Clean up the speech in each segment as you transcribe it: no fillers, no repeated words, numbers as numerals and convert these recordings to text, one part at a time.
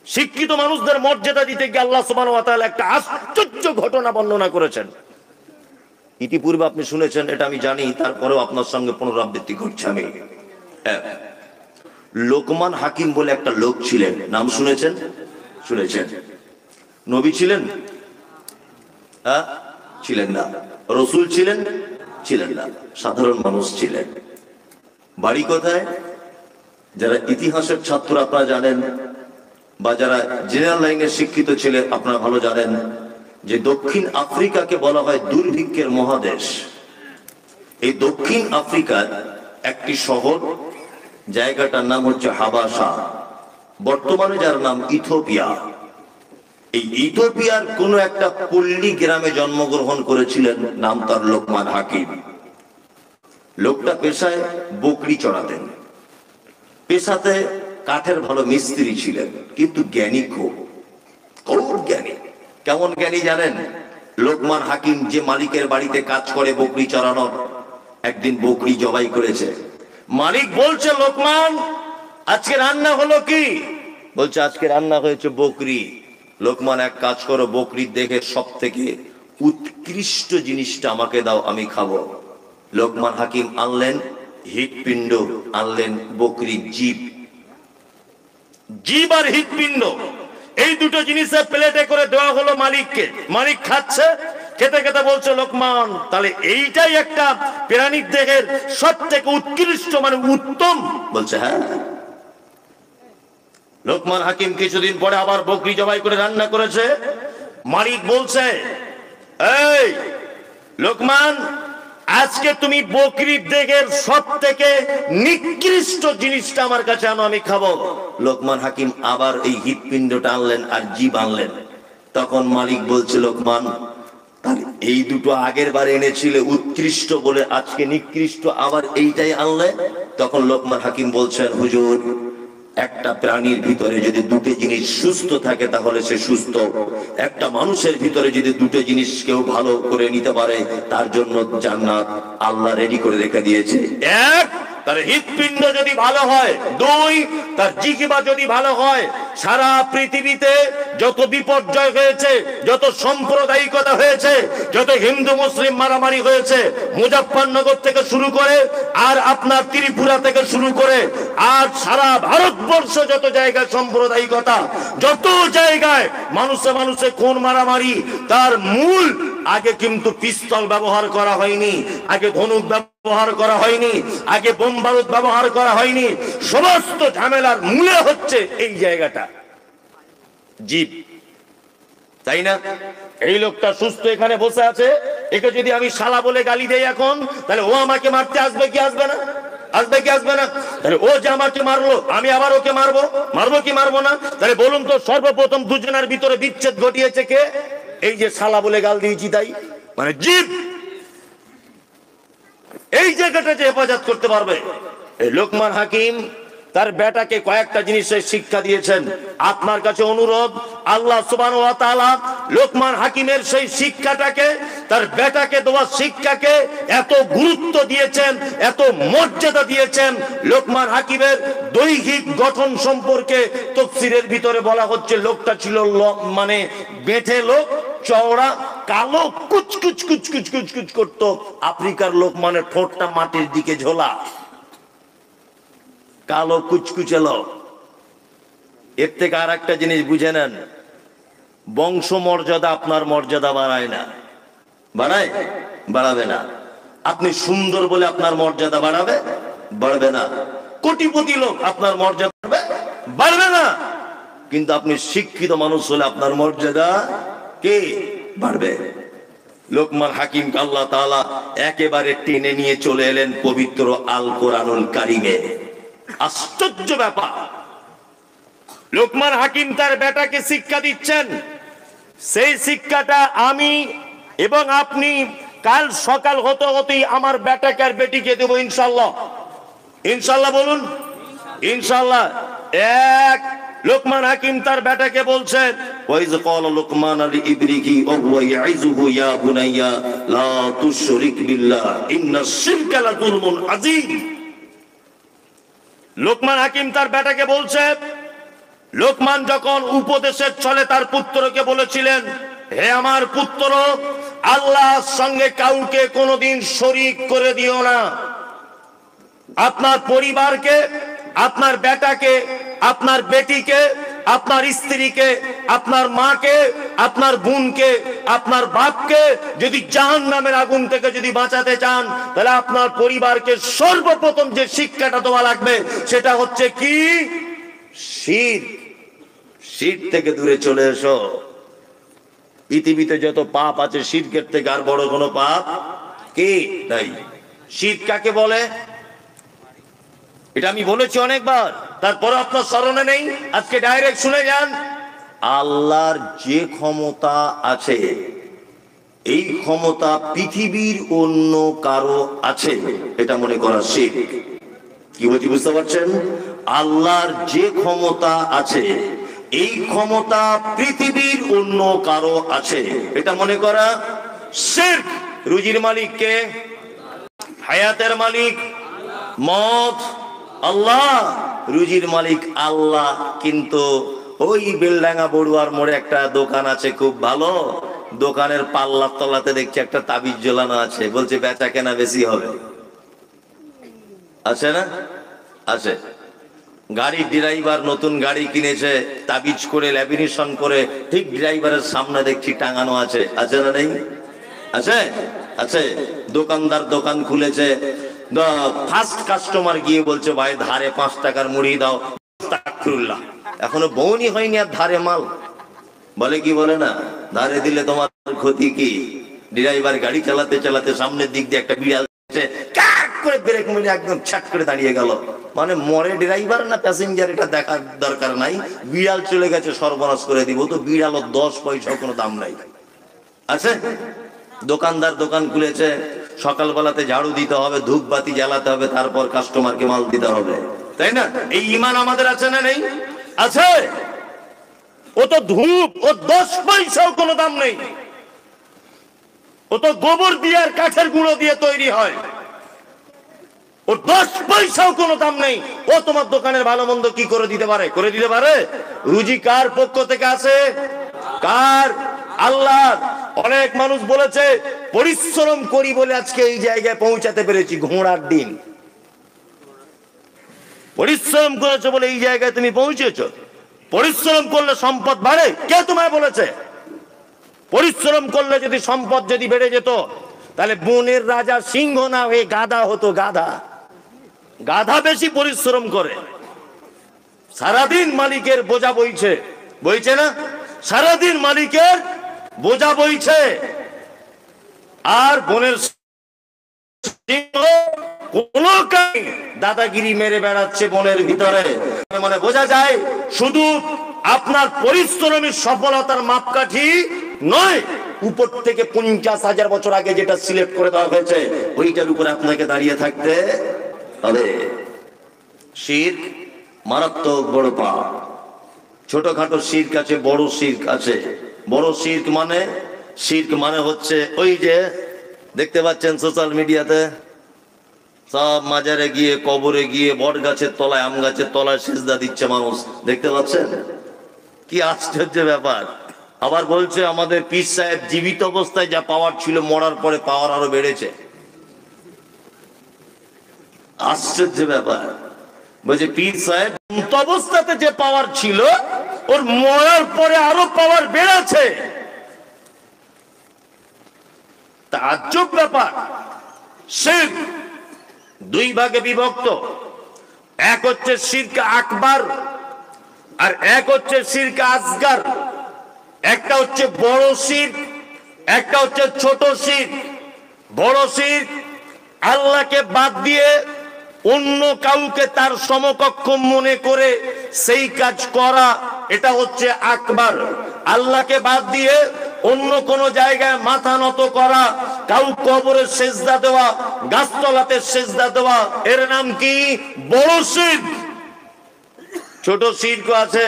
শিক্ষিত মানুষদের মর্যাদা দিতে গিয়ে আল্লাহ সুবহানাহু ওয়া তাআলা একটা আশ্চর্য ঘটনা বর্ণনা করেছেন। ইতিপূর্বে আপনি শুনেছেন, এটা আমি জানি, তারপরেও আপনার সঙ্গে পুনরাবৃত্তি করছি আমি। লোকমান হাকিম বলে একটা লোক ছিলেন, নাম শুনেছেন? শুনেছেন। নবী ছিলেন? ছিলেন না। রসুল ছিলেন? ছিলেন না। সাধারণ মানুষ ছিলেন। বাড়ি কোথায়? যারা ইতিহাসের ছাত্র আপনারা জানেন, বা যারা জেনারেল লাইনের শিক্ষিত ছিলেন আপনারা ভালো জানেন যে দক্ষিণ আফ্রিকাকে বলা হয় দুর্ভিক্ষের মহাদেশ। এই দক্ষিণ আফ্রিকার একটি শহর, জায়গাটার নাম হচ্ছে হাবাসা, বর্তমানে যার নাম ইথিওপিয়া। এই ইথিওপিয়ার কোন একটা পল্লী গ্রামে জন্মগ্রহণ করেছিলেন, নাম তার লোকমান হাকিম। লোকটা পেশায় বকরি চড়াতেন, পেশাতে কাঠের ভালো মিস্ত্রি ছিলেন, কিন্তু জ্ঞানী খুব জ্ঞানী। কেমন জ্ঞানী জানেন? লোকমান হাকিম যে মালিকের বাড়িতে কাজ করে বকরি চড়ানোর, একদিন বকরি জবাই করেছে। মালিক বলছে, লোকমান আজকে রান্না হলো কি? বলছে, আজকে রান্না হয়েছে বকরি। লোকমান, এক কাজ করো, বকরির দেখে সব থেকে উৎকৃষ্ট জিনিসটা আমাকে দাও, আমি খাবো। লোকমান হাকিম আনলেন হৃৎপিণ্ড, আনলেন বকরির জীব। জীব আর হৃৎপিণ্ড, এই দুটো জিনিসের প্লেটে করে দেওয়া হলো মালিককে। মালিক খাচ্ছে, খেতে খেতে বলছে, লোকমান তাহলে এইটাই একটা প্রাণীর দেহের সব থেকে উৎকৃষ্ট, মানে উত্তম? বলছে হ্যাঁ। লোকমান হাকিম কিছুদিন পরে আবার বকরি জবাই করে রান্না করেছে। মালিক বলছে, এই লোকমান, আজকে তুমি বকরির দেহের সব থেকে নিকৃষ্ট জিনিসটা আমার কাছে আনো, আমি খাবো। লোকমান হাকিম আবার এই হৃৎপিণ্ডটা আনলেন আর জীব আনলেন। তখন মালিক বলছে, লোকমান এই দুটো আগের বার এনেছিলে উৎকৃষ্ট বলে, আজকে নিকৃষ্ট, আবার এইটাই আনলে। তখন লোকমান হাকিম বলছেন, হুজুর, একটা প্রাণীর ভিতরে যদি দুটো জিনিস সুস্থ থাকে তাহলে সে সুস্থ। একটা মানুষের ভিতরে যদি দুটো জিনিস কেউ ভালো করে নিতে পারে, তার জন্য জান্নাত আল্লাহ রেডি করে রেখে দিয়েছে। এক, তার হৃৎপিণ্ড যদি ভালো হয়। দুই, তার জিহ্বা যদি ভালো হয়। সারা পৃথিবীতে যত বিপর্যয় হয়েছে, যত সাম্প্রদায়িকতা হয়েছে, যত হিন্দু মুসলিম মারামারি হয়েছে, মুজাফফরনগর থেকে শুরু করে আর আপনার ত্রিপুরা থেকে শুরু করে আর সারা ভারতবর্ষ যত জায়গায় সাম্প্রদায়িকতা, যত জায়গায় মানুষে মানুষে খুন মারামারি, তার মূল আগে কিন্তু পিস্তল ব্যবহার করা হয়নি, আগে ধনুক ব্যবহার করা হয়নি, আগে বোম বারুদ ব্যবহার করা হয়নি। সমস্ত ঝামেলার মূলে হচ্ছে এই জায়গাটা, জীব। তাই না? এই লোকটা সুস্থ এখানে বসে আছে, একে যদি আমি শালা বলে গালি দেই এখন, তাহলে ও আমাকে মারতে আসবে কি আসবে না? আসবে কি আসবে না? তাহলে ও যে আমাকে মারলো, আমি আবার ওকে মারবো, মারবো কি মারবো না? তাহলে বলুন তো, সর্বপ্রথম দুজনের ভিতরে বিচ্ছেদ ঘটিয়েছে কে? এই যে শালা বলে গাল দিয়েছি তাই, মানে জীব। এই জায়গাটা যে হেফাজত করতে পারবে। এই লোকমান হাকিম তার বেটাকে কয়েকটা জিনিসের শিক্ষা দিয়েছেন। আপনার কাছে অনুরোধ, আল্লাহ সুবহানাহু ওয়া তাআলা লোকমান হাকিমের সেই শিক্ষাটাকে, তার বেটাকে দেওয়া শিক্ষাকে এত গুরুত্ব দিয়েছেন, এত মর্যাদা দিয়েছেন। লোকমান হাকিমের দৈহিক গঠন সম্পর্কে তাফসীরের ভিতরে বলা হচ্ছে, লোকটা ছিল মানে বেঁটে লোক, চওড়া, কালো, কুচকুচ কুচকুচ কুচকুচ করতো। আফ্রিকার লোক মানে ঠোঁটটা মাটির দিকে ঝোলা, কালো কুচকুচে লোক। এর থেকে আর একটা জিনিস বুঝে নেন, বংশ মর্যাদা আপনার মর্যাদা বাড়ায় না। বাড়ায়? বাড়াবে না। আপনি সুন্দর বলে আপনার মর্যাদা বাড়াবে? বাড়বে না। কোটিপতি লোক আপনার মর্যাদা বাড়বে? বাড়বে না। কিন্তু আপনি শিক্ষিত মানুষ হলে আপনার মর্যাদা কে বাড়বে? লোকমান হাকিমকে আল্লাহ তাআলা একেবারে টেনে নিয়ে চলে এলেন পবিত্র আল কোরআনুল কারীমে। আশ্চর্য ব্যাপার, লোকমান হাকিম তার বেটাকে শিক্ষা দিচ্ছেন। সেই শিক্ষাটা আমি এবং আপনি কাল সকাল হতে হতেই আমার বেটাকে আর বেটিকে দেবো ইনশাআল্লাহ। ইনশাআল্লাহ বলুন, ইনশাআল্লাহ। এক, লোকমান হাকিম তার বেটাকে বলছেন, ওয়াইজ ক্বালা লোকমান লিইবনিহি ওয়া হুয়া ইয়াইযুহু ইয়া বুনাইয়া লা তুশরিক বিল্লাহ ইন্নাশ শিরকা লাযুলমুন আযীম। লোকমান হাকিম তার বেটাকে বলছে, লোকমান যখন উপদেশের ছলে তার পুত্রকে বলেছিলেন, হে আমার পুত্র, আল্লাহর সঙ্গে কাউকে কোনোদিন শরীক করে দিও না। আপনার পরিবারকে, আপনার বেটাকে, আপনার বেটিকে, আপনার স্ত্রীকে, আপনার মাকে, আপনার বোনকে, আপনার বাপকে যদি জাহান্নামের আগুন থেকে যদি বাঁচাতে চান, তাহলে আপনার পরিবারকে সর্বপ্রথম যে শিক্ষাটা দেওয়া লাগবে সেটা হচ্ছে কি? শিরক। শিরক থেকে দূরে চলে এসো। পৃথিবীতে যত পাপ আছে শিরকের থেকে আর বড় কোনো পাপ কি নাই। শিরক কাকে বলে এটা আমি বলেছি অনেকবার, তারপরে আপনার স্মরণে নেই। আজকে ডাইরেক্ট শুনে যান। আল্লাহর যে ক্ষমতা আছে, এই ক্ষমতা পৃথিবীর অন্য কারো আছে এটা মনে করা শিরক। কি বলছি বুঝতে পারছেন? আল্লাহর যে ক্ষমতা আছে, এই ক্ষমতা পৃথিবীর অন্য কারো আছে এটা মনে করা শিরক। রুজির মালিক কে? হায়াতের মালিক মত আল্লাহ। রুজির মালিক আল্লাহ, কিন্তু ওই বেলডাঙ্গা বড়ুয়ার মোড়ে একটা দোকান আছে খুব ভালো, দোকানের পাল্লার তলাতে দেখছি একটা তাবিজ ঝোলানো আছে, বলছে বেচা কেনা বেশি হবে। আছে না? আছে। গাড়ির ড্রাইভার নতুন গাড়ি কিনেছে, তাবিজ করে ল্যামিনেশন করে ঠিক ড্রাইভারের সামনে দেখছি টাঙানো আছে। আছে না নেই? আছে, আছে। দোকানদার দোকান খুলেছে, ফার্স্ট কাস্টমার গিয়ে বলছে, ভাই ধারে 5 টাকার মুড়ি দাও। আস্তাগফিরুল্লাহ, এখনো বউনি হয়নি আর ধারে মাল। বলে কি বলে না, ধারে দিলে তোমার ক্ষতি কি? ড্রাইভার গাড়ি চালাতে চালাতে সামনের দিক দিয়ে একটা বিড়াল করে ব্রেক মেরে একদম ছাট করে দাঁড়িয়ে গেল। মানে মরে ড্রাইভার না প্যাসেঞ্জার এটা দেখার দরকার নাই, বিড়াল চলে গেছে সর্বনাশ করে দিব। তো বিড়ালের 10 পয়সাও কোনো দাম নাই। আছে। দোকানদার দোকান খুলেছে, সকালবেলাতে ঝাড়ু দিতে হবে, ধূপবাতি জ্বালাতে হবে, তারপর কাস্টমারকে মাল দিতে হবে, তাই না? এই ঈমান আমাদের আছে না নেই? আছে। ও তো ধূপ, ও 10 পয়সাও কোনো দাম নেই। ও তো গোবর দিয়ে আর কাঠের গুঁড়ো দিয়ে তৈরি হয়, ওর 10 পয়সাও কোনো দাম নেই। ও তোমার দোকানের ভালো মন্দ কি করে দিতে পারে? করে দিতে পারে। রুজি কার পক্ষ থেকে আছে? কার? আল্লাহ। অনেক মানুষ বলেছে পরিশ্রম করি বলে আজকে এই জায়গায় পৌঁছাতে পেরেছি। ঘোড়ার ডিম। পরিশ্রম করেছো বলে এই জায়গায় তুমি পৌঁছেছো। পরিশ্রম করলে সম্পদ বাড়ে? কে তোমায় বলেছে? পরিশ্রম করলে যদি সম্পদ যদি বেড়ে যেত, তাহলে বনের রাজা সিংহ না হয়ে গাধা হতো। গাধা, গাধা বেশি পরিশ্রম করে, সারাদিন মালিকের বোঝা বইছে। বইছে না? সারাদিন মালিকের বোঝা বইছে। আর বনের সিংহ কোন দাদাগিরি মেরে বেড়াচ্ছে বনের ভিতরে। মানে বোঝা যায় শুধু আপনার পরিশ্রমের সফলতার মাপকাঠি নয়, উপর থেকে 50,000 বছর আগে যেটা সিলেক্ট করে দেওয়া হয়েছে ওইটার উপরে আপনাকে দাঁড়িয়ে থাকতে হবে। শিরক মারাত্মক বড় পাপ। ছোটখাটো শিরক আছে, বড় শিরক আছে। বড় শিরক মানে হচ্ছে ওই যে দেখতে পাচ্ছেন সোশ্যাল মিডিয়াতে সব মাজারে গিয়ে, কবরে গিয়ে, বট গাছের তলায়, আম গাছের তলায় সিজদা দিচ্ছে মানুষ। দেখতে পাচ্ছেন? কি আশ্চর্য ব্যাপার। আবার বলছে আমাদের পীর সাহেব জীবিত অবস্থায় যা পাওয়ার ছিল মরার পরে পাওয়ার আরো বেড়েছে। আশ্চর্য ব্যাপার। বলছে পীর সাহেব অবস্থাতে যে পাওয়ার ছিল ওর মরার পরে আরো পাওয়ার বেড়েছে। তাজ্জব ব্যাপার। শিরক 2 ভাগে বিভক্ত। এক হচ্ছে শিরক আকবার আর এক হচ্ছে শিরক আসগার। একটা হচ্ছে বড় শিরক, একটা হচ্ছে ছোট শিরক। বড় শিরক আল্লাহকে বাদ দিয়ে অন্য কাউকে তার সমকক্ষ মনে করে সেই কাজ করা, এটা হচ্ছে আকবার। আল্লাহকে বাদ দিয়ে অন্য কোন জায়গায় মাথা নত করা, কাউ কবরে সেজদা দেওয়া, গাছতলাতে সেজদা দেওয়া, এর নাম কি? বড় শিরক। ছোট শিরক আছে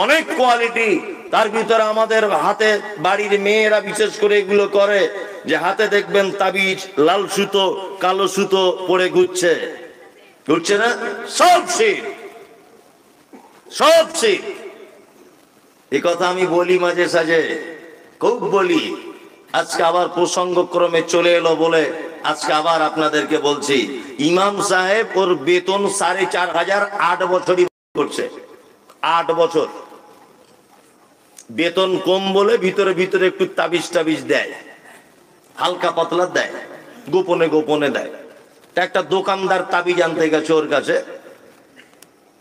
অনেক কোয়ালিটি। তার ভিতরে আমাদের হাতে বাড়ির মেয়েরা বিশেষ করে এগুলো করে, যে হাতে দেখবেন তাবিজ, লাল সুতো, কালো সুতো পরে ঘুরছে না? সব শিরক, সব শিরক। এ কথা আমি বলি মাঝে সাঝে, খুব বলি। আজকে আবার প্রসঙ্গক্রমে চলে এলো বলে আজকে আবার আপনাদেরকে বলছি, ইমাম সাহেব ওর বেতন 4,500, 8 বছরই করছে। 8 বছর বেতন কম বলে ভিতরে ভিতরে একটু তাবিজ টাবিজ দেয়, হালকা পাতলা দেয়, গোপনে গোপনে দেয়। একটা দোকানদার তাবিজ আনতে গেছে ওর কাছে,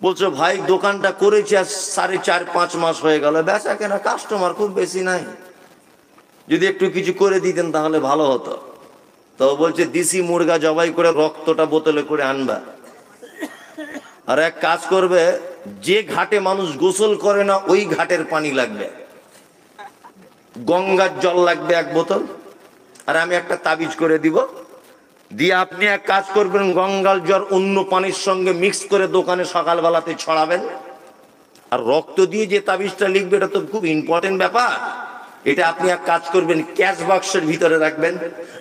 বলছে ভাই দোকানটা করেছি আজ 4.5-5 মাস হয়ে গেল, বেচা কেনা কাস্টমার খুব বেশি নাই, যদি একটু কিছু করে দিতেন তাহলে ভালো হতো। তো বলছে দেশি মুরগা জবাই করে রক্তটা বোতলে করে আনবা, আর এক কাজ করবে, যে ঘাটে মানুষ গোসল করে না ওই ঘাটের পানি লাগবে, গঙ্গার জল লাগবে 1 বোতল, আর আমি একটা তাবিজ করে দিব, দিয়ে আপনি এক কাজ করবেন, গঙ্গার জল অন্য পানির সঙ্গে মিক্স করে দোকানে সকালবেলাতে ছড়াবেন। আর রক্ত দিয়ে যে তাবিজটা লিখবে এটা তো খুব ইম্পর্টেন্ট ব্যাপার, এটা আপনি এক কাজ করবেন, ক্যাশ বাক্সের ভিতরে রাখবেন,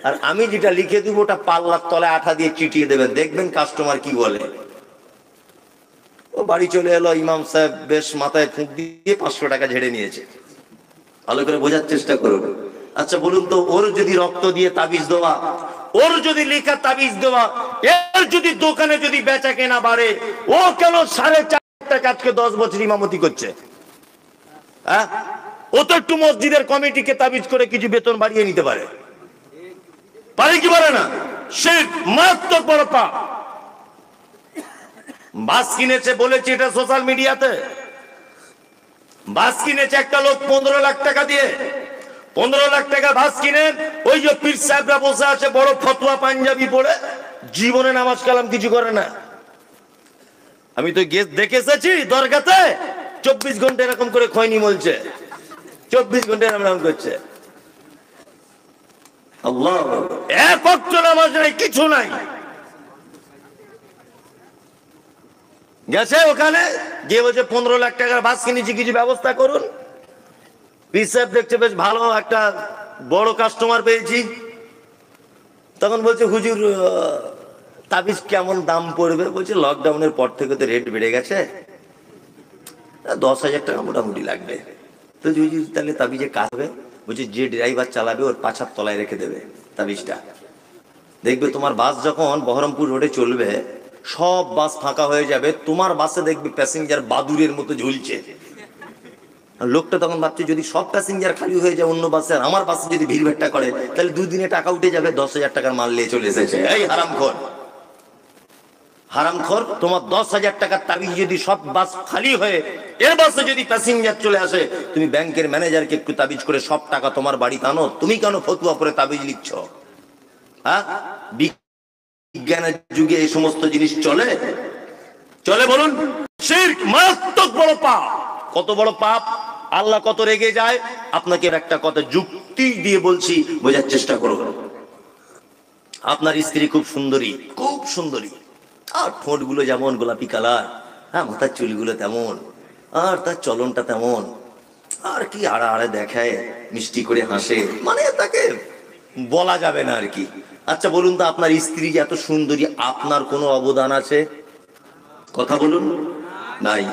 আর আমি যেটা লিখে দিব ওটা পাল্লার তলায় আঠা দিয়ে চিটিয়ে দেবেন, দেখবেন কাস্টমার কি বলে। ও বাড়ি চলে এলো, ইমাম সাহেব বেশ মাথায় ফুঁক দিয়ে 500 টাকা ঝেড়ে নিয়েছে। ভালো করে বোঝার চেষ্টা করুন। আচ্ছা বলুন তো, ওর যদি রক্ত দিয়ে তাবিজ দেওয়া, ওর যদি লেখা তাবিজ দেওয়া, এর যদি দোকানে যদি বেচা কেনা বাড়ে, ও কেন 4.5 টাকা আজকে 10 বছর ইমামতি করছে? হ্যাঁ, ও তো একটু মসজিদের কমিটিকে তাবিজ করে কিছু বেতন বাড়িয়ে নিতে পারে, পারে কি পারে না? সে মারাত্মক বড় পাপ। বাস কিনেছে বলেছে এটা সোশ্যাল মিডিয়াতে, বাস কিনেছে একটা লোক 15 লাখ টাকা দিয়ে, 15 লাখ টাকা বাস কিনে ওই যে পীর সাহেবরা বসে আছে বড় ফতোয়া পাঞ্জাবি পরে, জীবনে নামাজ কালাম কিছু করে না। আমি তো দেখে এসেছি দরগাতে 24 ঘন্টা এরকম করে খয়নি বলছে, 24 ঘন্টা এরকম করছে। আল্লাহ, এক ওয়াক্ত নামাজ নাই, কিছু নাই। গেছে ওখানে গিয়ে বলছে 15 লাখ টাকার বাস কিনেছি, কিছু ব্যবস্থা করুন। পীর সাহেব দেখছে বেশ ভালো একটা বড় কাস্টমার পেয়েছি, তখন বলছে হুজুর তাবিজ কেমন দাম পড়বে? বলছে লকডাউনের পর থেকে তো রেট বেড়ে গেছে, 10,000 টাকা মোটামুটি লাগবে। তো হুজুর তাহলে তাবিজে কাজ হবে? বলছে যে ড্রাইভার চালাবে ওর পাছার তলায় রেখে দেবে তাবিজটা, দেখবে তোমার বাস যখন বহরমপুর রোডে চলবে সব বাস ফাঁকা হয়ে যাবে, তোমার বাসে দেখবে প্যাসেঞ্জার বাদুরের মতো ঝুলছে। লোকটা তখন ভাবছে যদি সব প্যাসেঞ্জার খালি হয়ে যায় অন্য বাসে, আর আমার বাসে যদি ভিড়ভাট্টা করে তাহলে 2 দিনে টাকা উঠে যাবে, 10,000 টাকার মাল নিয়ে চলে এসেছে। এই হারামখোর, হারামখোর, তোমার 10,000 টাকার তাবিজ যদি সব বাস খালি হয়ে এর বাসে যদি প্যাসেঞ্জার চলে আসে, তুমি ব্যাংকের ম্যানেজারকে একটু তাবিজ করে সব টাকা তোমার বাড়িতে আনো, তুমি কেন ফতুয়া করে তাবিজ লিখছো? হ্যাঁ, বিজ্ঞানের যুগে এই সমস্ত জিনিস চলে? চলে বলুন? শিরক মারাত্মক বড় পাপ। কত বড় পাপ, আল্লাহ কত রেগে যায়। আপনাকে একটা কথা যুক্তি দিয়ে বলছি, বোঝার চেষ্টা করুন। আপনার স্ত্রী খুব সুন্দরী, খুব সুন্দরী, আর ঠোঁট গুলো যেমন গোলাপি কালার, হ্যাঁ মাথার চুলগুলো তেমন, আর তার চলনটা তেমন, আর কি আড়া আড়ে দেখায়, মিষ্টি করে হাসে, মানে তাকে বলা যাবে না আর কি। আচ্ছা বলুন তো, আপনার স্ত্রী যে এত সুন্দরী, আপনার কোনো অবদান আছে? কথা বলুন, নাই।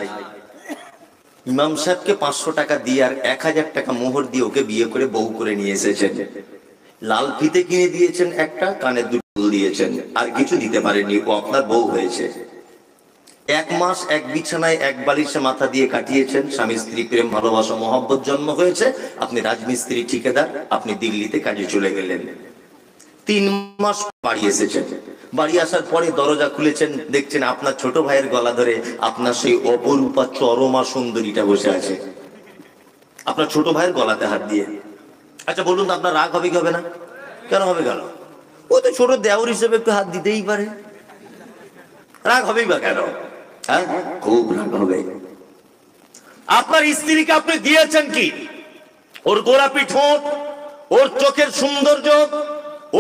ইমাম সাহেবকে 500 টাকা দিয়ে আর 1,000 টাকা মোহর দিয়ে ওকে বিয়ে করে বউ করে নিয়ে এসেছেন। লাল ফিতে কিনে দিয়েছেন একটা, কানের দুল দিয়েছেন, আর কিছু দিতে পারেননি। ও আপনার বউ হয়েছে। 1 মাস এক বিছানায় এক বালিশে মাথা দিয়ে কাটিয়েছেন। স্বামী স্ত্রী প্রেম ভালোবাসা মহব্বত জন্ম হয়েছে। আপনি রাজমিস্ত্রি ঠিকাদার, আপনি দিল্লিতে কাজে চলে গেলেন। 3 মাস বাড়ি এসেছেন। বাড়ি আসার পরে দরজা খুলেছেন, দেখছেন আপনার ছোট ভাইয়ের গলা ধরে আপনার সেই অপরূপা চরমা সুন্দরীটা বসে আছে, আপনার ছোট ভাইয়ের গলাতে হাত দিয়ে। আচ্ছা বলুন তো, আপনার রাগ হবে কি হবে না? কেন হবে? কেন? ও তো ছোট দেওর হিসেবে একটু হাত দিতেই পারে, রাগ হবেই বা কেন? হ্যাঁ, খুব রাগ হবে। আপনার স্ত্রীকে আপনি দিয়েছেন কি? ওর গোলাপি ঠোঁট, ওর চোখের সৌন্দর্য,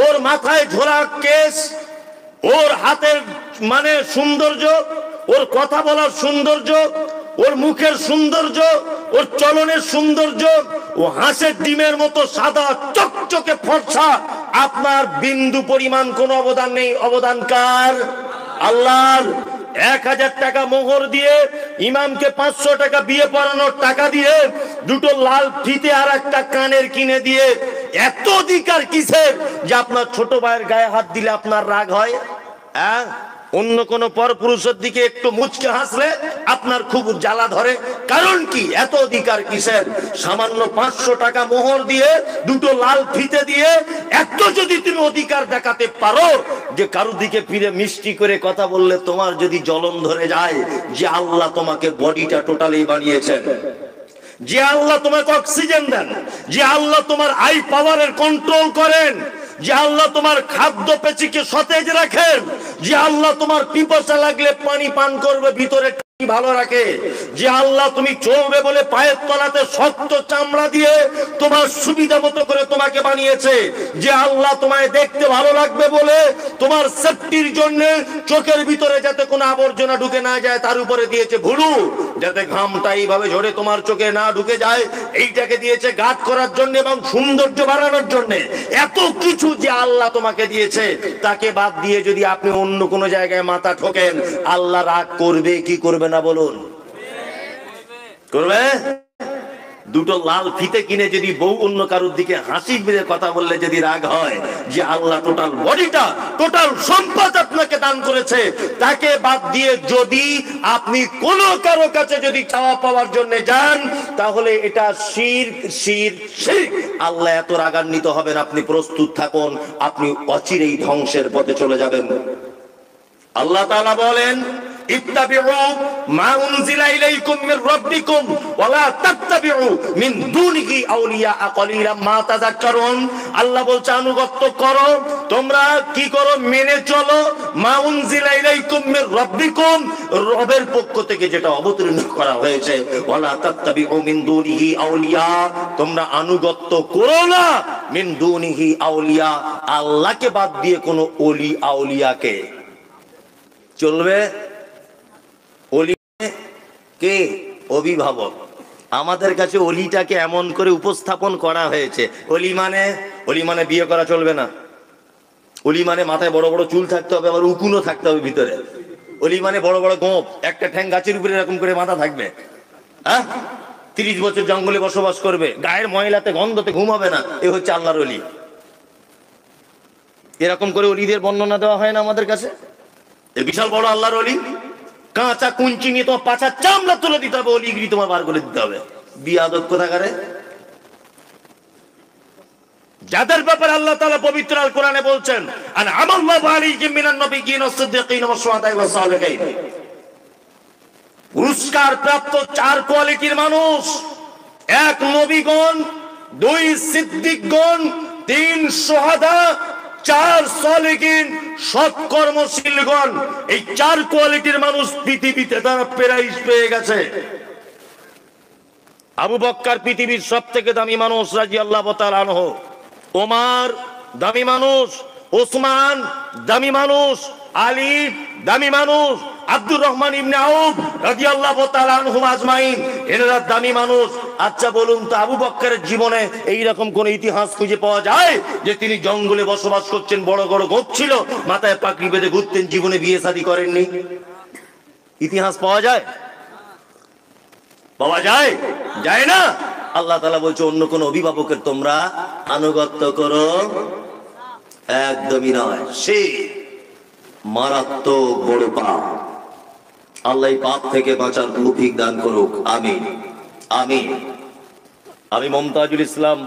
ওর মাথায় ঝোলা কেশ, ওর হাতের মানে সৌন্দর্য, ওর কথা বলার সৌন্দর্য, ওর মুখের সৌন্দর্য, ওর চলনের সৌন্দর্য, ও হাঁসের ডিমের মতো সাদা চকচকে ফর্সা। আপনার বিন্দু পরিমাণ কোনো অবদান নেই। অবদান কার? আল্লাহর। 1000 টাকা মোহর দিয়ে, ইমামকে 500 টাকা বিয়ে পড়ানোর টাকা দিয়ে, দুটো লাল ফিতে আর একটা কানের কিনে দিয়ে, এত অধিকার কিসের যে আপনার ছোট ভাইয়ের গায়ে হাত দিলে আপনার রাগ হয়? হ্যাঁ, অন্য কোন পরপুরুষের দিকে একটু মুচকে হাসলে আপনার খুব জ্বালা ধরে। কারণ কি? এত অধিকার কিসের? সামান্য 500 টাকা মোহর দিয়ে, দুটো লাল ফিতে দিয়ে, এত যদি তুমি অধিকার দেখাতে পারো যে কারোর দিকে ফিরে মিষ্টি করে কথা বললে তোমার যদি জ্বলন ধরে যায়, যে আল্লাহ তোমাকে বডিটা টোটালি বানিয়েছেন, যে আল্লাহ তোমাকে অক্সিজেন দেন, যে আল্লাহ তোমার আই পাওয়ারের কন্ট্রোল করেন, যে আল্লাহ তোমার খাদ্য পেশিকে সতেজ রাখেন, যে আল্লাহ তোমার পিপাসা লাগলে পানি পান করবে ভিতরে ভালো রাখে, যে আল্লাহ তুমি চলবে বলে পায়ের তলাতে শক্ত চামড়া দিয়ে তোমার সুবিধা মতো করে তোমাকে বানিয়েছে, যে আল্লাহ তোমায় দেখতে ভালো লাগবে বলে তোমার সেফটির জন্য চোখের ভিতরে যাতে কোনো আবর্জনা ঢুকে না যায় তার উপরে দিয়েছে ভুরু, যাতে ঘামটা এইভাবে ঝরে তোমার চোখে না ঢুকে যায় এইটাকে দিয়েছে গাঢ় করার জন্য এবং সৌন্দর্য বাড়ানোর জন্য। এত কিছু যে আল্লাহ তোমাকে দিয়েছে, তাকে বাদ দিয়ে যদি আপনি অন্য কোনো জায়গায় মাথা ঠোকেন, আল্লাহ রাগ করবে কি করবে না বলুন? করবে। দুটো লাল ফিতে কিনে যদি বউ অন্য কারোর দিকে হাসি মেরে কথা বললে যদি রাগ হয়, যে আল্লাহ টোটাল বডিটা, টোটাল সম্পদ আপনাকে দান করেছে, তাকে বাদ দিয়ে যদি আপনি কোন কারো কাছে যদি চাওয়া পাওয়ার জন্য যান, তাহলে এটা শিরক, শিরক, শিরক। আল্লাহ এত রাগান্বিত হবেন, আপনি প্রস্তুত থাকুন, আপনি অচিরেই ধ্বংসের পথে চলে যাবেন। আল্লাহ তাআলা বলেন, ইত্তাবিউ মা উনজিলা ইলাইকুম মির রাব্বিকুম ওয়া লা তাত্তাবিউ মিন দুনিহি আউলিয়া কালিলাম মা তাযাক্কারুন। আল্লাহ বলছে আনুগত্য করো, তোমরা কি করো? মেনে চলো মা উনজিলা ইলাইকুম মির রাব্বিকুম, রবের পক্ষ থেকে যেটা অবতীর্ণ করা হয়েছে। ওয়া লা তাত্তাবিউ মিন দুনিহি আউলিয়া, তোমরা আনুগত্য করো না মিন দুনিহি আউলিয়া, আল্লাহকে বাদ দিয়ে কোনো ওলি আউলিয়াকে। চলবে? অলি কে? অভিভাবক। আমাদের কাছে অলিটাকে এমন করে উপস্থাপন করা হয়েছে, অলি মানে বিয়ে করা চলবে না, অলি মানে মাথায় বড় বড় চুল থাকতে হবে, আবার উকুনও থাকতে হবে ভিতরে, অলি মানে বড় বড় গোঁফ, একটা ঠ্যাং গাছের উপরে এরকম করে মাথা থাকবে, হ্যাঁ, 30 বছর জঙ্গলে বসবাস করবে, গায়ের ময়লাতে গন্ধতে ঘুমাবে না, এ হচ্ছে আল্লাহর অলি। এরকম করে অলিদের বর্ণনা দেওয়া হয় না আমাদের কাছে? এ বিশাল বড় আল্লাহর অলি, কাঁচা কুঞ্চি নিয়ে তোমার পাছার চামড়া তুলে দিতে হবে, অলিগিরি তোমার বার করে দিতে হবে। বিয়াদব কোথাকারে। যাদের ব্যাপারে আল্লাহ তাআলা পবিত্র আল কোরআনে বলছেন, আনআমাল্লাহু আলাইহিম মিনান নবিয়্যিন ওয়াস সিদ্দীকিন ওয়াস শুহাদা'i ওয়াস সালিহিন, পুরস্কার প্রাপ্ত 4 কোয়ালিটির মানুষ: 1 নবীগণ, 2 সিদ্দিকগণ, 3 শুহাদা, 4 সালিহিন, সৎকর্মশীলগণ। এই 4 কোয়ালিটির মানুষ পৃথিবীতে তারা প্রাইজ পেয়ে গেছে। আবু বকর পৃথিবীর সবথেকে দামি মানুষ রাদিয়াল্লাহু তাআলা আনহু, ওমর দামি মানুষ, ওসমান দামি মানুষ, আলী দামি মানুষ, আব্দুর রহমান ইবনে আউফ রাদিয়াল্লাহু তাআলা আনহুম আজমাইন, এনারা দামি মানুষ। আচ্ছা বলুন তো, আবু বকরের জীবনে এই রকম কোন ইতিহাস খুঁজে পাওয়া যায় যে তিনি জঙ্গলে বসবাস করছেন, বড় বড় গোঁফ ছিল, মাথায় পাগড়ি বেঁধে ঘুরতেন, জীবনে বিয়ে শাদী করেননি? ইতিহাস পাওয়া যায়? পাওয়া যায়? যায় না। আল্লাহ তাআলা বলছে অন্য কোন অভিভাবকের তোমরা আনুগত্য করো, একদমই নয়। সে মারাত্মক বড় পাপ। আল্লাহ এই পাপ থেকে বাঁচার তৌফিক দান করুক, আমিন আমিন। আমি মমতাজুল ইসলাম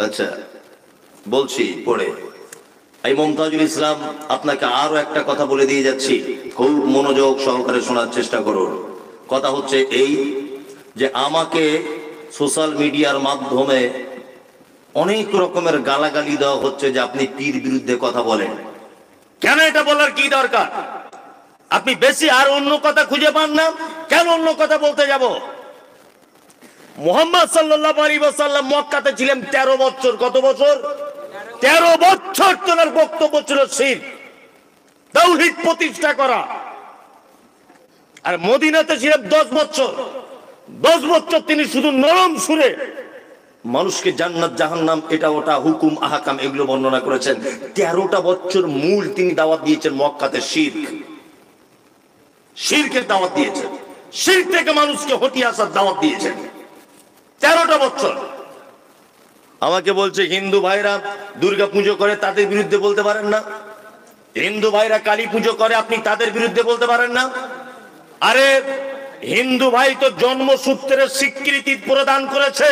আচ্ছা বলছি পড়ে, এই মমতাজুল ইসলাম আপনাকে আরো একটা কথা বলে দিয়ে যাচ্ছি, খুব মনোযোগ সহকারে শোনার চেষ্টা করুন। কথা হচ্ছে এই যে আমাকে সোশ্যাল মিডিয়ার মাধ্যমে অনেক রকমের গালাগালি দেওয়া হচ্ছে যে আপনি পীর বিরুদ্ধে কথা বলেন। কেন এটা বলার কি দরকার? আপনি বেশি আর অন্য কথা খুঁজে পান না, কেন অন্য কথা বলতে যাব? মুহাম্মদ সাল্লাল্লাহু আলাইহি ওয়াসাল্লাম মক্কাতে ছিলেন 13 বছর। কত বছর? 13 বছর তার বক্তব্য ছিল শিরক, তাওহীদ প্রতিষ্ঠা করা। আর মদিনাতে ছিলেন 10 বছর। 10 বছর তিনি শুধু নরম সুরে মানুষকে জান্নাত জাহান্নাম এটা ওটা হুকুম আহকাম এগুলো বর্ণনা করেছেন। 13টা বছর মূল তিনি দাওয়াত দিয়েছেন মক্কাতে শিরকের দাওয়াত দিয়েছেন, শিরক থেকে মানুষকে হটিয়ে আসার দাওয়াত দিয়েছেন 13টা বছর। আমাকে বলছে হিন্দু ভাইরা দুর্গা পুজো করে, তাদের বিরুদ্ধে বলতে পারেন না? হিন্দু ভাইরা কালী পুজো করে, আপনি তাদের বিরুদ্ধে বলতে পারেন না? আরে হিন্দু ভাই তো জন্মসূত্রের স্বীকৃতি প্রদান করেছে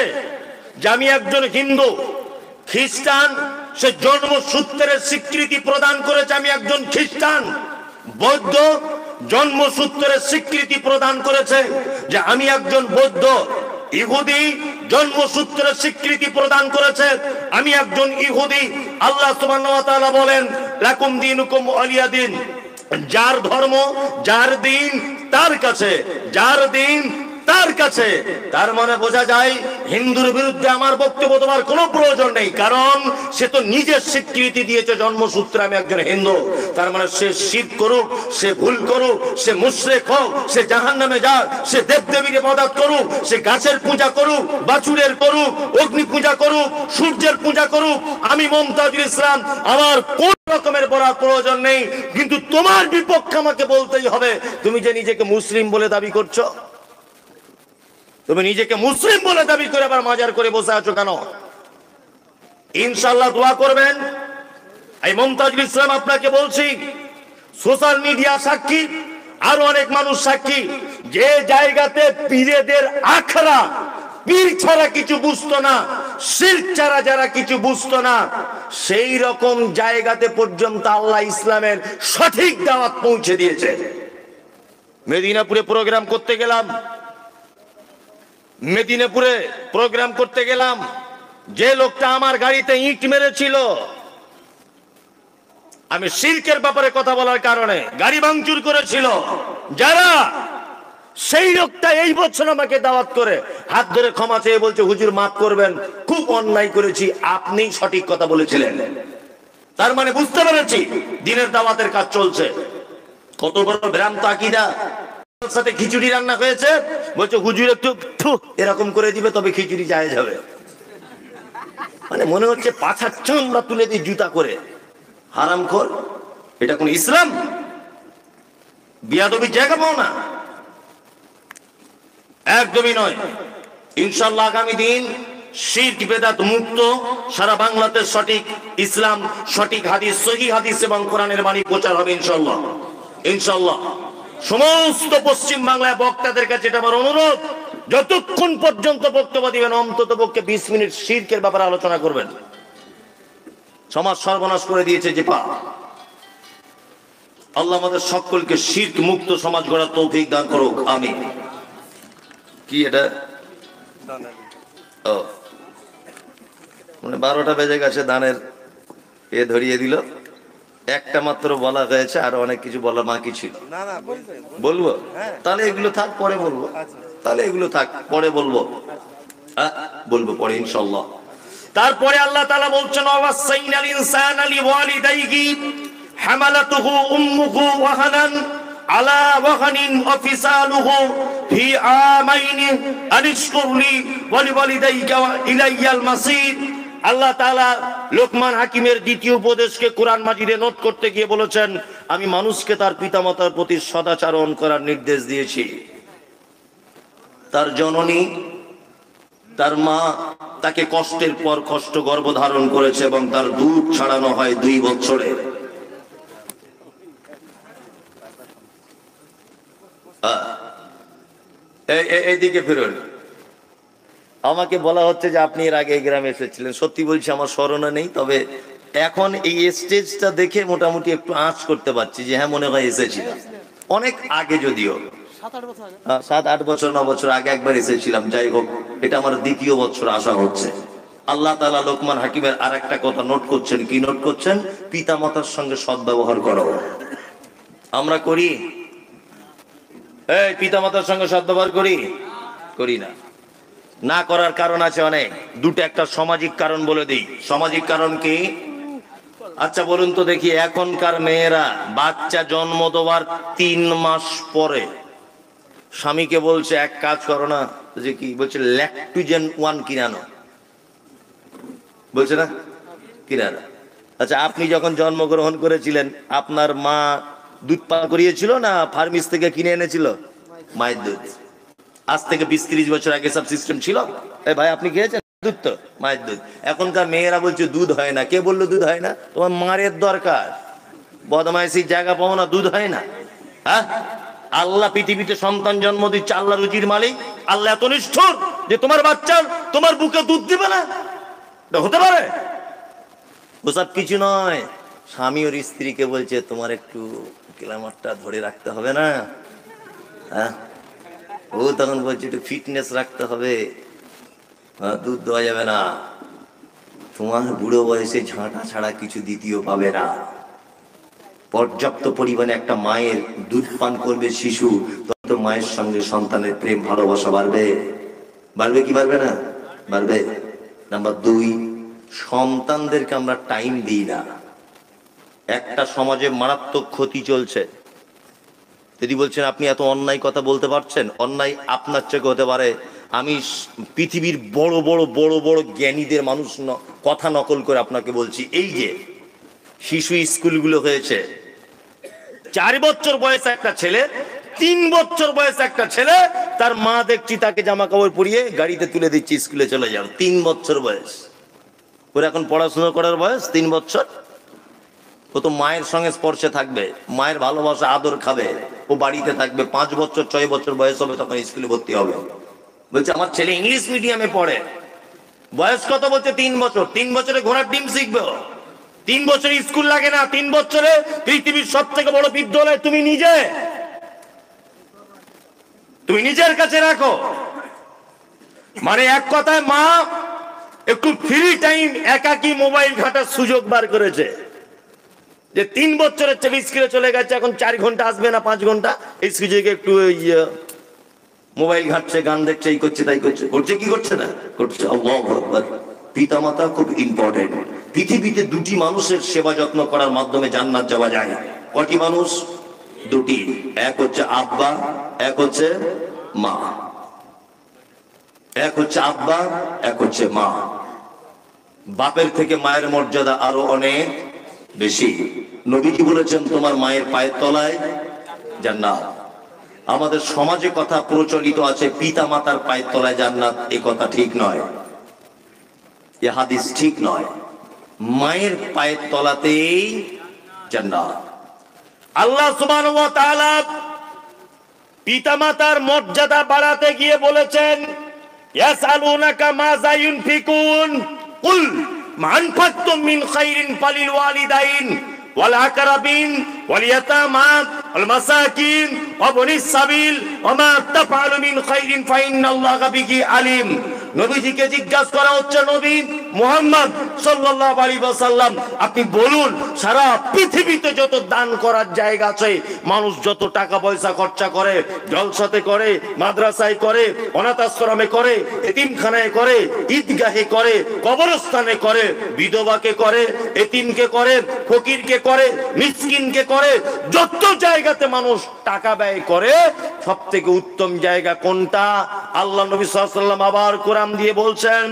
যে আমি একজন হিন্দু। খ্রিস্টান সে জন্মসূত্রের স্বীকৃতি প্রদান করেছে আমি একজন খ্রিস্টান। বৌদ্ধ জন্মসূত্রের স্বীকৃতি প্রদান করেছে যে আমি একজন বৌদ্ধ। ইহুদি জন্মসূত্রের স্বীকৃতি প্রদান করেছে আমি একজন ইহুদি। আল্লাহ সুবহানাহু ওয়া তাআলা বলেন লাকুম দীনুকুম ওয়ালিয়া দিন, যার ধর্ম যার দিন তার কাছে, যার দিন তার কাছে। তার মানে বোঝা যায় হিন্দুর বিরুদ্ধে আমার বক্তব্য দেওয়ার কোনো প্রয়োজন নেই, কারণ সে তো নিজের স্বীকৃতি দিয়েছে জন্মসূত্রে আমি একজন হিন্দু। তার মানে সে শিরক করুক, সে ভুল করুক, সে মুশরিক হোক, সে জাহান্নামে যাক, সে দেবদেবীর ইবাদত করুক, সে গাছের পূজা করুক, বাছুরের করুক, অগ্নি পূজা করুক, সূর্যের পূজা করুক, আমি মুমতাজুল ইসলাম আমার কোন রকমের বলার প্রয়োজন নেই। কিন্তু তোমার বিপক্ষে আমাকে বলতেই হবে। তুমি যে নিজেকে মুসলিম বলে দাবি করছো, তুমি নিজেকে মুসলিম বলে দাবি করে আবার মাজার করে বসে আছো কেন? ইনশাআল্লাহ দোয়া করবেন। এই মুমতাজুল ইসলাম আপনাকে বলছি, সোশ্যাল মিডিয়া সাক্ষী, আরো অনেক মানুষ সাক্ষী, যে জায়গাতে পীরেদের আখড়া, পীর ছাড়া কিছু বুঝতো না, শিরক ছাড়া যারা কিছু বুঝতো না, সেই রকম জায়গাতে পর্যন্ত আল্লাহ ইসলামের সঠিক দাওয়াত পৌঁছে দিয়েছে। মেদিনীপুরে প্রোগ্রাম করতে গেলাম, যে লোকটা আমার গাড়িতে ইট মেরেছিল, আমি শিরকের ব্যাপারে কথা বলার কারণে গাড়ি ভাঙচুর করেছিল যারা, সেই লোকটা এই বছর আমাকে দাওয়াত করে হাত ধরে ক্ষমা চেয়ে বলছে হুজুর মাফ করবেন, খুব অন্যায় করেছি, আপনি সঠিক কথা বলেছিলেন। তার মানে বুঝতে পেরেছি দিনের দাওয়াতের কাজ চলছে। কত বড় ভ্রান্ত আকীদা। সাথে খিচুড়ি রান্না হয়েছে, বলছে হুজুর একটু এরকম করে দিবে তবে খিচুড়ি যায় যাবে। মানে মনে হচ্ছে পাছার চামড়া তুলে দিয়ে জুতা করে। হারামখোর, এটা কোন ইসলাম? বিয়াদবির জায়গা পাও না, একদমই নয়। ইনশাআল্লাহ আগামী দিন শিরক বেদাত মুক্ত সারা বাংলাতে সঠিক ইসলাম, সঠিক হাদিস, সহিহ হাদিস এবং কোরআনের বাণী প্রচার হবে ইনশাআল্লাহ। ইনশাআল্লাহ সমস্ত পশ্চিম বাংলায় বক্তাদের কাছে এটা আমার অনুরোধ, যতক্ষণ পর্যন্ত বক্তব্য দিবেন অন্তত পক্ষে 20 মিনিট শিরকের ব্যাপারে আলোচনা করবেন। সমাজ সর্বনাশ করে দিয়েছে যে পা। আল্লাহ আমাদের সকলকে শিরক মুক্ত সমাজ গড়ার তৌফিক দান করুক, আমিন। কি এটা? ও মানে 12টা বেজে গেছে, দানের এ ধরিয়ে দিল। একটা মাত্র বলা হয়েছে, আর অনেক কিছু বলা বাকি ছিল। বলবো? তাহলে এগুলো থাক, পরে বলবো। তাহলে এগুলো থাক, পরে বলবো। বলবো পরে ইনশাআল্লাহ। তারপরে আল্লাহ তাআলা বলছেন ওয়াসাইনাল ইনসানা লিওয়ালিদাইহি হামালাতুহু উম্মুহু ওয়াহানান আলা ওয়াহানিন ওয়া ফিসালুহু ফি আমাইনি আনিশকুরলি ওয়া লিওয়ালিদাইকা ইলাইয়াল মাসির। আল্লাহ তাআলা লোকমান হাকিমের দ্বিতীয় উপদেশকে কোরআন মাজিদে নোট করতে গিয়ে বলেছেন, আমি মানুষকে তার পিতামাতার প্রতি সদাচরণ করার নির্দেশ দিয়েছি। তার জননী, তার মা তাকে কষ্টের পর কষ্ট গর্ভধারণ করেছে এবং তার দুধ ছাড়ানো হয় 2 বছরে। এইদিকে ফেরুন। আমাকে বলা হচ্ছে যে আপনি এর আগে এই গ্রামে এসেছিলেন। সত্যি বলছি আমার স্মরণে নেই, তবে এখন এই স্টেজটা দেখে মোটামুটি একটু আঁচ করতে পারছি যে হ্যাঁ মনে হয় এসেছিলাম। অনেক আগে, যদিও 7-8 বছর 9 বছর আগে একবার এসেছিলাম। যাই হোক, এটা আমার 2য় বছর আসা হচ্ছে। আল্লাহ তাআলা লোকমান হাকিমের আর একটা কথা নোট করছেন। কি নোট করছেন? পিতা মাতার সঙ্গে সদ্ব্যবহার করো। আমরা করি? এই পিতা মাতার সঙ্গে সদ্ব্যবহার করি না। না করার কারণ আছে অনেক। দুটো, একটা সামাজিক কারণ বলে দিই। সামাজিক কারণ কি? আচ্ছা বলুন তো দেখি, এখনকার মেয়েরা বাচ্চা জন্ম দেওয়ার 3 মাস পরে স্বামীকে বলছে এক কাজ করো না, যে কি বলছে ল্যাকটোজেন 1 কিনে আনো। বলছে না কিনা না? আচ্ছা, আপনি যখন জন্মগ্রহণ করেছিলেন আপনার মা দুধ পান করিয়েছিল না ফার্মিস থেকে কিনে এনেছিল মায়ের দুধ? আজ থেকে 20-30 বছর আগে সব সিস্টেম ছিল। ভাই আপনি খেয়েছেন দুধ? তো মায়ের দুধ। এখনকার মেয়েরা বলছে দুধ হয় না। কে বললো দুধ হয় না? তোমার মায়ের দরকার, বদমাইশির জায়গা পাও না, দুধ হয় না। হ্যাঁ, আল্লাহ পৃথিবীতে সন্তান জন্ম দিচ্ছে, আল্লাহ রুজির মালিক। আল্লাহ এত নিষ্ঠুর যে তোমার বাচ্চা তোমার বুকে দুধ দিবে না? হতে পারে? ওসব কিছু নয়। স্বামী ওর স্ত্রীকে বলছে তোমার একটু গ্ল্যামারটা ধরে রাখতে হবে না? হ্যাঁ, ও তখন বলছে একটু ফিটনেস রাখতে হবে, দুধ দেওয়া যাবে না, তোমার বুড়ো বয়সে ঝাঁটা ছাড়া কিছু দ্বিতীয় পাবে না। পর্যাপ্ত পরিমাণে একটা মায়ের দুধ পান করবে শিশু, তত মায়ের সঙ্গে সন্তানের প্রেম ভালোবাসা বাড়বে। বাড়বে কি বাড়বে না? বাড়বে। নাম্বার 2, সন্তানদেরকে আমরা টাইম দিই না। একটা সমাজে মারাত্মক ক্ষতি চলছে। যদি বলছেন আপনি এত অন্যায় কথা বলতে পারছেন, অন্যায় আপনার চোখে হতে পারে। আমি পৃথিবীর বড় বড় বড় বড় জ্ঞানীদের মানুষ কথা নকল করে আপনাকে বলছি। এই যে শিশু স্কুলগুলো হয়েছে, 4 বছর বয়সে একটা ছেলে, 3 বছর বয়সে একটা ছেলে, তার মা দেখছি তাকে জামা কাপড় পরিয়ে গাড়িতে তুলে দিচ্ছি, স্কুলে চলে যাও। 3 বছর বয়স ওর, এখন পড়াশোনা করার বয়স 3 বছর। ও তো মায়ের সঙ্গে স্পর্শে থাকবে, মায়ের ভালোবাসা আদর খাবে, ও বাড়িতে থাকবে। 5 বছর 6 বছর বয়স হবে তখন স্কুলে ভর্তি হবে। বলছে আমার ছেলে ইংলিশ মিডিয়ামে পড়ে। বয়স কত? বলছে 3 বছর। 3 বছরে ঘোড়ার ডিম শিখবে। 3 বছরে স্কুল লাগে না। 3 বছরে পৃথিবীর সব থেকে বড় বিদ্যালয় তুমি নিজের কাছে রাখো। মানে এক কথায় মা একটু ফ্রি টাইম, একাকী মোবাইল ঘাটার সুযোগ বার করেছে। যে 3 বছরের ছেলে স্কুলে চলে গেছে, এখন 4 ঘন্টা আসবে না 5 ঘন্টা, এই সুযোগে একটু মোবাইল ঘাটছে, গান দেখছে, এই করছে তাই করছে। করছে কি করছে না? করছে। আল্লাহু আকবার। পিতা মাতা খুব ইম্পর্টেন্ট। পৃথিবীতে 2টি মানুষের সেবা যত্ন করার মাধ্যমে জান্নাত যাওয়া যায়। কয়টি মানুষ? 2টি। এক হচ্ছে আব্বা, এক হচ্ছে মা। এক হচ্ছে আব্বা, এক হচ্ছে মা। বাপের থেকে মায়ের মর্যাদা আরো অনেক বেশি। নবীজি বলেছেন তোমার মায়ের পায়ের তলায় জান্নাত। আমাদের সমাজে কথা প্রচলিত আছে পিতা মাতার পায়ের তলায় জান্নাত। এই কথা ঠিক নয়, এ হাদিস ঠিক নয়। মায়ের পায়ের তলাতেই জান্নাত। আল্লাহ সুবহানাহু ওয়া তাআলা পিতা মাতার মর্যাদা বাড়াতে গিয়ে বলেছেন ইয়াসআলুনাকা মাযা ইউনফিকুন কুল মা আনফাকতুম মিন খাইরিন ফালিল ওয়ালিদাইন ওয়াল আকরাবিন ওয়াল ইয়াতামা ওয়াল মাসাকিন ওয়া বনিস সাবিল ওয়া মা তাফআলু মিন খাইরিন ফাইন্নাল্লাহা বিহি আলিম। নবীজিকে জিজ্ঞাসা করা হচ্ছে, নবী মুহাম্মদ সাল্লাল্লাহু আলাইহি ওয়াসাল্লাম আপনি বলুন সারা পৃথিবীতে যত দান করার জায়গা আছে, মানুষ যত টাকা পয়সা খরচা করে, জলসাতে করে, মাদ্রাসায় করে, অনাথ আশ্রমে করে, এতিমখানায় করে, ঈদগাহে করে, কবরস্থানে করে, বিধবাকে করে, এতিমকে করে, ফকিরকে করে, মিসকিনকে করে, যত জায়গাতে মানুষ টাকা ব্যয় করে সবথেকে উত্তম জায়গা কোনটা? আল্লাহ নবী সাল্লাল্লাহু আলাইহি ওয়াসাল্লাম আবার কোরআন দিয়ে বলছেন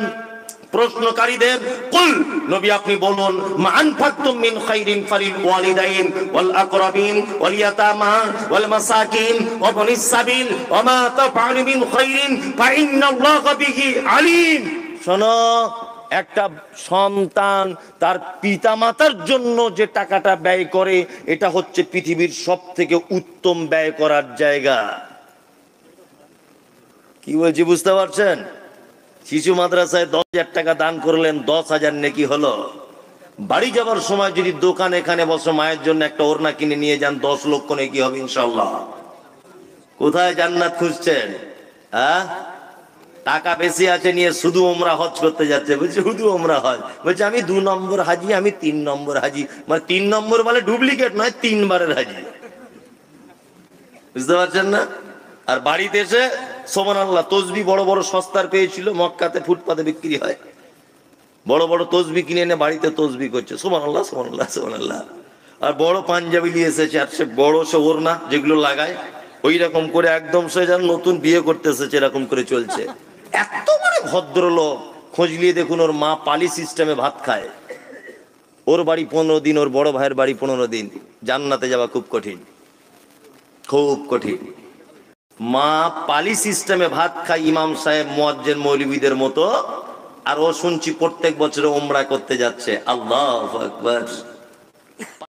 প্রশ্নকারীদের, কুল নবী আপনি বলুন মা আনফাকতুম মিন খাইরিন ফালিল ওয়ালিদাইন ওয়াল আকরাবিন ওয়াল ইয়াতামা ওয়াল মাসাকিন ওয়া বনিস সাবিল ওয়া মা তাফআলু মিন খাইরিন ফাইন্নাল্লাহা বিহি আলিম। শোনো, একটা সন্তান তার পিতামাতার জন্য যে টাকাটা ব্যয় করে, এটা হচ্ছে পৃথিবীর সবথেকে উত্তম ব্যয় করার জায়গা। কি বলছি বুঝতে পারছেন? শিশু মাদ্রাসায় 10,000 টাকা দান করলেন, 10,000 নেকি হলো। বাড়ি যাবার সময় যদি দোকান এখানে বসে মায়ের জন্য একটা ওড়না কিনে নিয়ে যান, 10 লক্ষ নেকি হবে ইনশাআল্লাহ। কোথায় জান্নাত খুঁজছেন? হ্যাঁ, টাকা বেশি আছে নিয়ে শুধু ওমরা হজ করতে যাচ্ছে। বলছে শুধু ওমরা হজ, বলছে আমি 2 নম্বর হাজি, আমি 3 নম্বর হাজি। মানে 3 নম্বর বলে ডুপ্লিকেট নয়, 3 বারের হাজি। বুঝতে পারছেন না? আর বাড়িতে এসে সুবহানাল্লাহ, তসবি বড় বড় সস্তার পেয়েছিল, মক্কাতে ফুটপাতে বিক্রি হয়, বড় বড় তসবি কিনে এনে বাড়িতে তসবি করছে। সুবহানাল্লাহ সুবহানাল্লাহ সুবহানাল্লাহ। আর বড় পাঞ্জাবি নিয়ে এসেছে, আর সে বড় সে ওড়না যেগুলো লাগায়, ওই রকম করে একদম সে যেন নতুন বিয়ে করতে এসেছে, এরকম করে চলছে। এত বড় ভদ্রলোক, খোঁজ নিয়ে দেখুন ওর মা পালি সিস্টেমে ভাত খায়। ওর বাড়ি 15 দিন, ওর বড় ভাইয়ের বাড়ি 15 দিন। জান্নাতে যাওয়া খুব কঠিন, খুব কঠিন। মা পালি সিস্টেমে ভাত খায় ইমাম সাহেব মুয়াজ্জিন মৌলবীদের মতো, আর ও শুনছি প্রত্যেক বছর ওমরা করতে যাচ্ছে। আল্লাহু আকবার।